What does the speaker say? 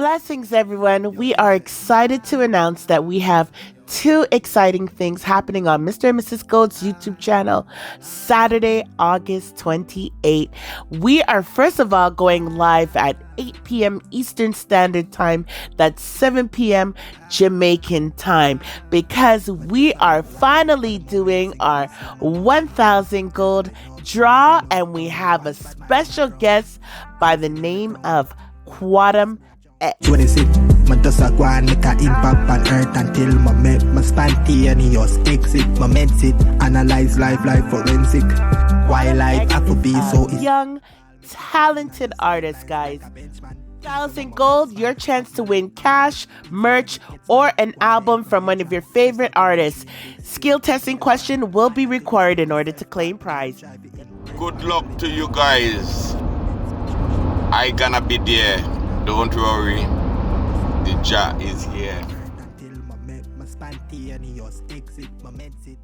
Blessings, everyone. We are excited to announce that we have two exciting things happening on Mr. and Mrs. Gold's YouTube channel Saturday, August 28th. We are, first of all, going live at 8 p.m. Eastern Standard Time. That's 7 p.m. Jamaican time, because we are finally doing our 1,000 Gold draw, and we have a special guest by the name of Quantum X. 26, man just a go and make a impact on earth until my spontaneous exit, my medsit, analyze life forensic. Why life have to be so young, talented artist, guys. 1,000 Gold, your chance to win cash, merch, or an album from one of your favorite artists. Skill testing question will be required in order to claim prize. Good luck to you guys. I gonna be there. Don't worry. The Jah is here. until my spontaneous exit, my medsit.